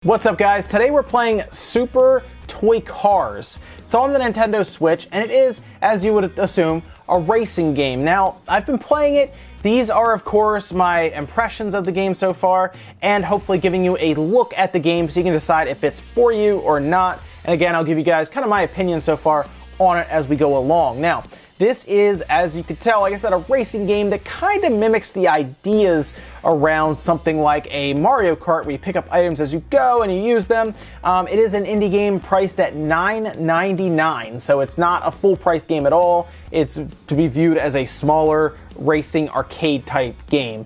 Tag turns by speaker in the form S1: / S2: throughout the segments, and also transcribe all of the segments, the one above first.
S1: What's up, guys? Today we're playing Super Toy Cars. It's on the Nintendo Switch, and it is, as you would assume, a racing game. Now, I've been playing it. These are, of course, my impressions of the game so far, and hopefully giving you a look at the game so you can decide if it's for you or not. And again, I'll give you guys kind of my opinion so far on it as we go along. Now, this is, as you can tell, like I said, a racing game that kind of mimics the ideas around something like a Mario Kart where you pick up items as you go and you use them. It is an indie game priced at $9.99, so it's not a full-priced game at all. It's to be viewed as a smaller racing arcade type game.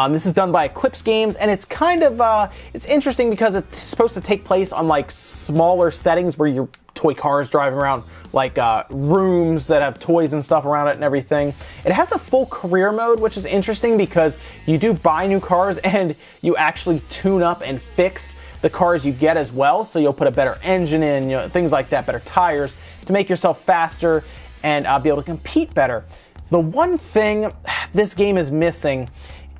S1: This is done by Eclipse Games, and it's kind of, it's interesting because it's supposed to take place on like smaller settings where your toy cars driving around, like rooms that have toys and stuff around it and everything. It has a full career mode, which is interesting because you do buy new cars and you actually tune up and fix the cars you get as well. So you'll put a better engine in, you know, things like that, better tires to make yourself faster and be able to compete better. The one thing this game is missing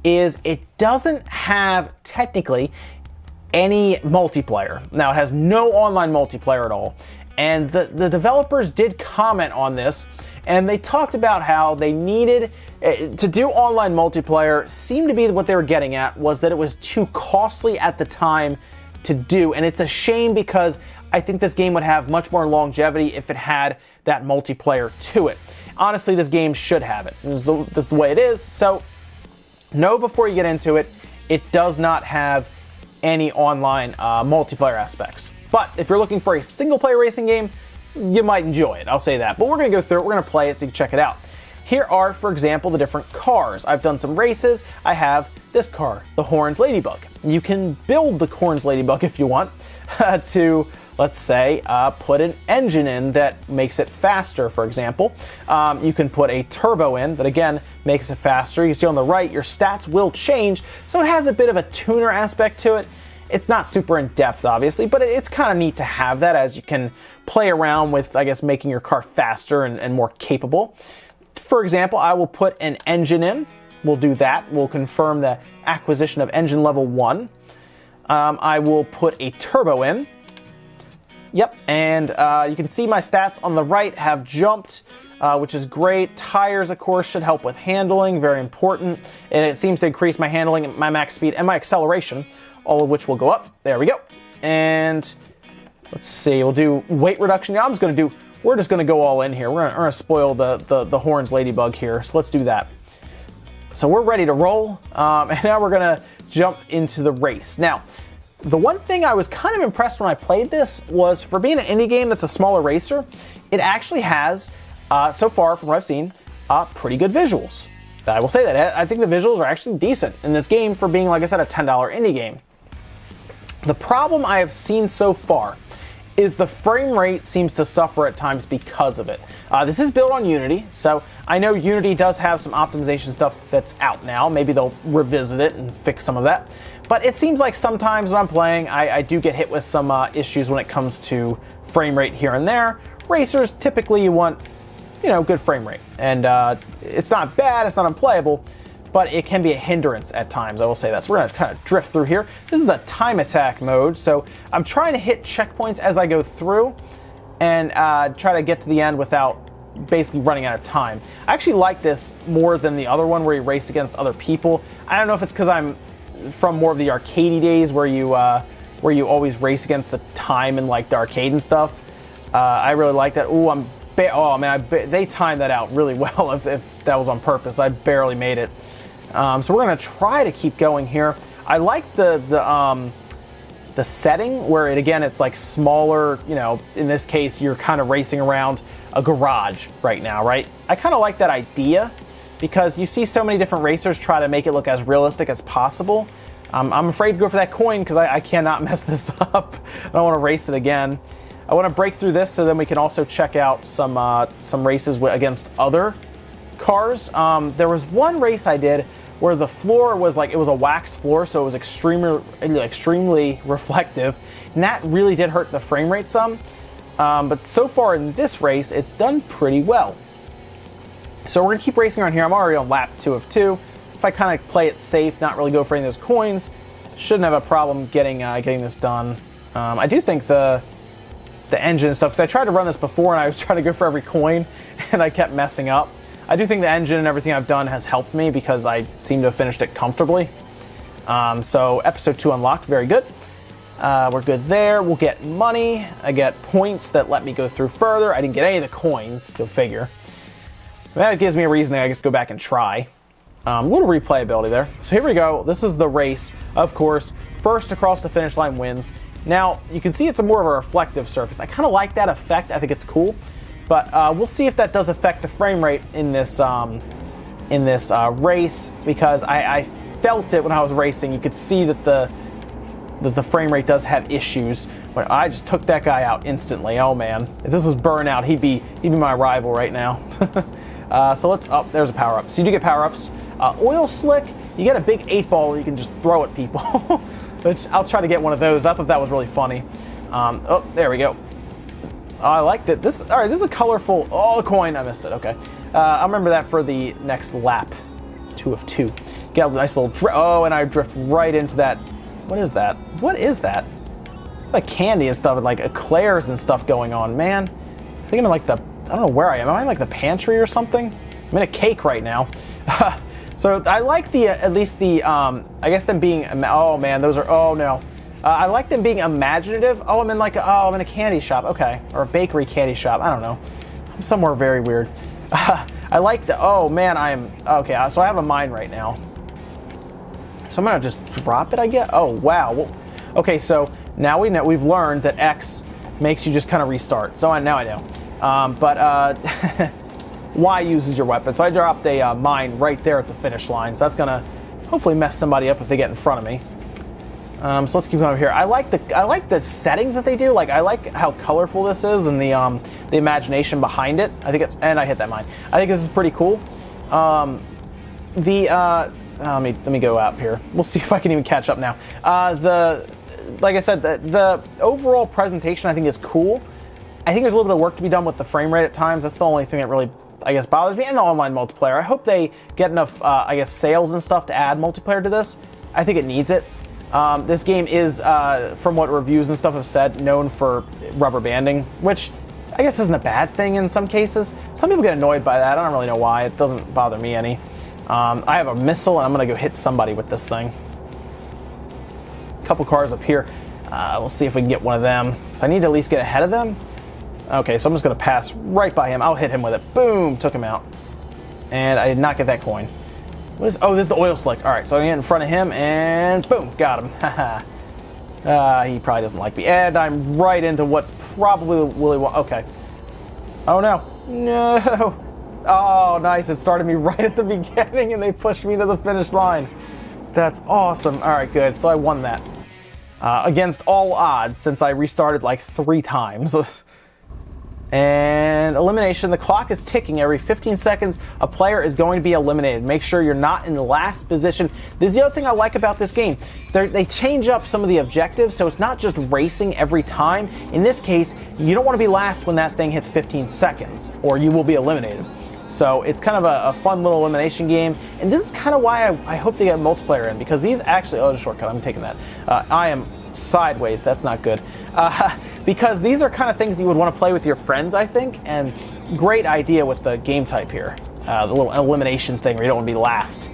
S1: is it doesn't have technically any multiplayer. Now, it has no online multiplayer at all. And the developers did comment on this, and they talked about how they needed to do online multiplayer. Seemed to be what they were getting at was that it was too costly at the time to do, and it's a shame because I think this game would have much more longevity if it had that multiplayer to it. Honestly, this game should have it. This is the way it is, so know before you get into it, it does not have any online multiplayer aspects. But if you're looking for a single-player racing game, you might enjoy it, I'll say that. But we're going to go through it, we're going to play it so you can check it out. Here are, for example, the different cars. I've done some races. I have this car, the Horns Ladybug. You can build the Horns Ladybug if you want to, let's say, put an engine in that makes it faster, for example. You can put a turbo in that, again, makes it faster. You see on the right, your stats will change, so it has a bit of a tuner aspect to it. It's not super in-depth, obviously, but it's kind of neat to have that as you can play around with, I guess, making your car faster and more capable. For example, I will put an engine in. We'll do that. We'll confirm the acquisition of engine level 1. I will put a turbo in. Yep, and you can see my stats on the right have jumped, which is great. Tires, of course, should help with handling, very important. And it seems to increase my handling, my max speed, and my acceleration, all of which will go up. There we go. And let's see, we'll do weight reduction. Now we're just gonna go all in here. We're gonna spoil the Horns Ladybug here, so let's do that. So we're ready to roll, and now we're gonna jump into the race. Now, the one thing I was kind of impressed when I played this was, for being an indie game that's a smaller racer, it actually has, so far from what I've seen, pretty good visuals. I will say that. I think the visuals are actually decent in this game for being, like I said, a $10 indie game. The problem I have seen so far is the frame rate seems to suffer at times because of it. This is built on Unity, so I know Unity does have some optimization stuff that's out now. Maybe they'll revisit it and fix some of that. But it seems like sometimes when I'm playing, I do get hit with some issues when it comes to frame rate here and there. Racers, typically you want, you know, good frame rate. And it's not bad, it's not unplayable, but it can be a hindrance at times, I will say that. So we're gonna kind of drift through here. This is a time attack mode, so I'm trying to hit checkpoints as I go through and try to get to the end without basically running out of time. I actually like this more than the other one where you race against other people. I don't know if it's because I'm from more of the arcadey days where you always race against the time in like the arcade and stuff. I really like that. Ooh, oh man, they timed that out really well if that was on purpose. I barely made it. So we're gonna try to keep going here. I like the setting where it's like smaller, you know, in this case you're kind of racing around a garage right now, right? I kind of like that idea because you see so many different racers try to make it look as realistic as possible. I'm afraid to go for that coin because I cannot mess this up. I don't want to race it again. I want to break through this so then we can also check out some races against other cars. There was one race I did where the floor was like, it was a waxed floor, so it was extremely reflective, and that really did hurt the frame rate some. But so far in this race, it's done pretty well. So we're gonna keep racing around here. I'm already on lap 2 of 2. If I kind of play it safe, not really go for any of those coins, shouldn't have a problem getting this done. I do think the engine and stuff, because I tried to run this before and I was trying to go for every coin and I kept messing up. I do think the engine and everything I've done has helped me because I seem to have finished it comfortably. So episode 2 unlocked, very good. We're good there. We'll get money. I get points that let me go through further. I didn't get any of the coins, go figure. That gives me a reason to, I guess, go back and try. A little replayability there. So here we go. This is the race, of course. First across the finish line wins. Now, you can see it's more of a reflective surface. I kind of like that effect. I think it's cool. But we'll see if that does affect the frame rate in this race, because I felt it when I was racing. You could see that the frame rate does have issues. But I just took that guy out instantly. Oh man, if this was Burnout, he'd be my rival right now. So let's up. There's a power up. So you do get power ups. Oil Slick, you get a big 8-ball you can just throw at people. Which I'll try to get one of those. I thought that was really funny. Oh, there we go. I liked it. All right, this is a colorful. Oh, a coin. I missed it. Okay. I'll remember that for the next lap. 2 of 2. Get a nice little. Oh, and I drift right into that. What is that? What is that? Like candy and stuff, with like eclairs and stuff going on. Man, I think I'm in like the. I don't know where I am. Am I in like the pantry or something? I'm in a cake right now. So I like at least the, I guess them being, oh man, those are, oh no. I like them being imaginative. Oh, I'm in a candy shop, okay. Or a bakery candy shop, I don't know. I'm somewhere very weird. I like the, oh man, okay, so I have a mine right now. So I'm gonna just drop it, I guess. Oh, wow. Well, okay, so now we've learned that X makes you just kind of restart. So now I know. Y uses your weapon. So I dropped a mine right there at the finish line. So that's gonna hopefully mess somebody up if they get in front of me. So let's keep going over here. I like the settings that they do. Like I like how colorful this is and the imagination behind it. I think and I hit that mine. I think this is pretty cool. Let me go up here. We'll see if I can even catch up now. Like I said, the overall presentation I think is cool. I think there's a little bit of work to be done with the frame rate at times. That's the only thing that really, I guess, bothers me. And the online multiplayer. I hope they get enough, I guess, sales and stuff to add multiplayer to this. I think it needs it. This game is, from what reviews and stuff have said, known for rubber banding, which I guess isn't a bad thing in some cases. Some people get annoyed by that. I don't really know why. It doesn't bother me any. I have a missile, and I'm going to go hit somebody with this thing. A couple cars up here. We'll see if we can get one of them. So I need to at least get ahead of them. Okay, so I'm just going to pass right by him. I'll hit him with it. Boom! Took him out. And I did not get that coin. This is the Oil Slick. All right, so I get in front of him, and boom! Got him. Haha. He probably doesn't like me. And I'm right into what's probably Willy Wonka. Okay. Oh, no. No! Oh, nice. It started me right at the beginning, and they pushed me to the finish line. That's awesome. All right, good. So I won that. Against all odds, since I restarted like 3 times. And elimination, the clock is ticking. Every 15 seconds, a player is going to be eliminated. Make sure you're not in the last position. This is the other thing I like about this game. They change up some of the objectives, so it's not just racing every time. In this case, you don't want to be last when that thing hits 15 seconds, or you will be eliminated. So it's kind of a fun little elimination game. And this is kind of why I hope they get multiplayer in, because these actually, oh, it's a shortcut, I'm taking that. I am sideways, that's not good. Because these are kind of things you would want to play with your friends, I think, and great idea with the game type here. The little elimination thing where you don't want to be last.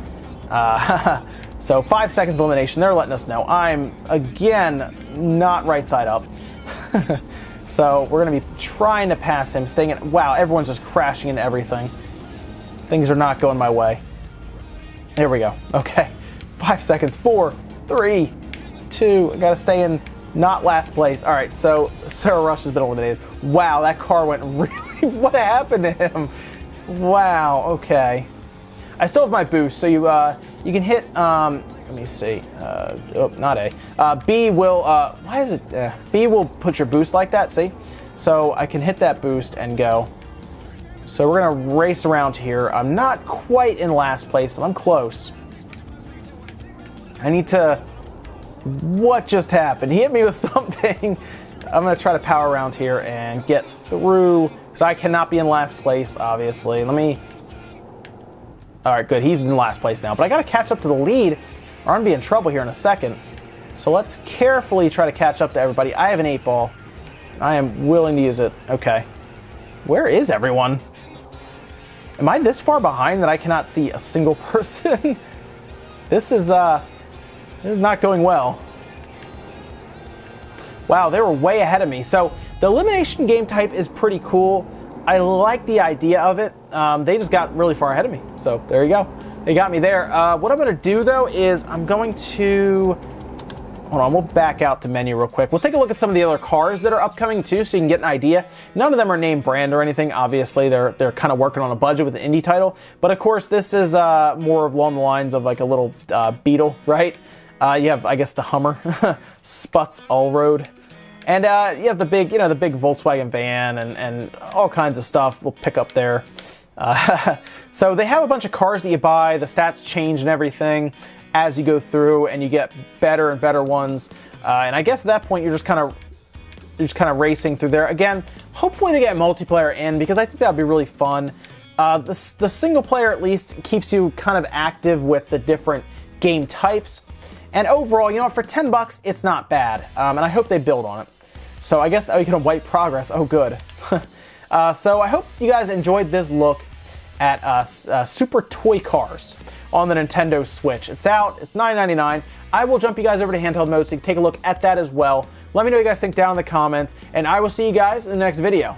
S1: So 5 seconds elimination, they're letting us know. I'm, again, not right side up. So we're going to be trying to pass him, staying in. Wow, everyone's just crashing into everything. Things are not going my way. Here we go. Okay. 5 seconds. 4, 3, 2. I got to stay in not last place. All right, so Sarah Rush has been eliminated. Wow, that car went really. What happened to him? Wow, okay. I still have my boost, so you can hit. Let me see. Oh, not A. B will. Why is it? B will put your boost like that. See, so I can hit that boost and go. So we're gonna race around here. I'm not quite in last place, but I'm close. I need to. What just happened? He hit me with something. I'm gonna try to power around here and get through, because I cannot be in last place, obviously. Let me. All right, good. He's in last place now, but I gotta catch up to the lead, or I'm gonna be in trouble here in a second. So let's carefully try to catch up to everybody. I have an 8-ball. I am willing to use it. Okay. Where is everyone? Am I this far behind that I cannot see a single person? This is not going well. Wow, they were way ahead of me. So the elimination game type is pretty cool. I like the idea of it. They just got really far ahead of me. So there you go. They got me there. What I'm going to do, though, is I'm going to... Hold on, we'll back out to menu real quick. We'll take a look at some of the other cars that are upcoming, too, so you can get an idea. None of them are name brand or anything. Obviously, they're kind of working on a budget with an indie title. But, of course, this is more along the lines of like a little Beetle, right? You have, I guess, the Hummer, Sputz Allroad. And you have the big Volkswagen van and all kinds of stuff we'll pick up there. So they have a bunch of cars that you buy. The stats change and everything as you go through, and you get better and better ones. And I guess at that point you're just kind of racing through there. Again, hopefully they get multiplayer in, because I think that would be really fun. The single player at least keeps you kind of active with the different game types. And overall, you know, for $10, it's not bad. And I hope they build on it. So I guess that we can wipe progress. Oh, good. So I hope you guys enjoyed this look at Super Toy Cars on the Nintendo Switch. It's out. It's $9.99. I will jump you guys over to handheld mode so you can take a look at that as well. Let me know what you guys think down in the comments, and I will see you guys in the next video.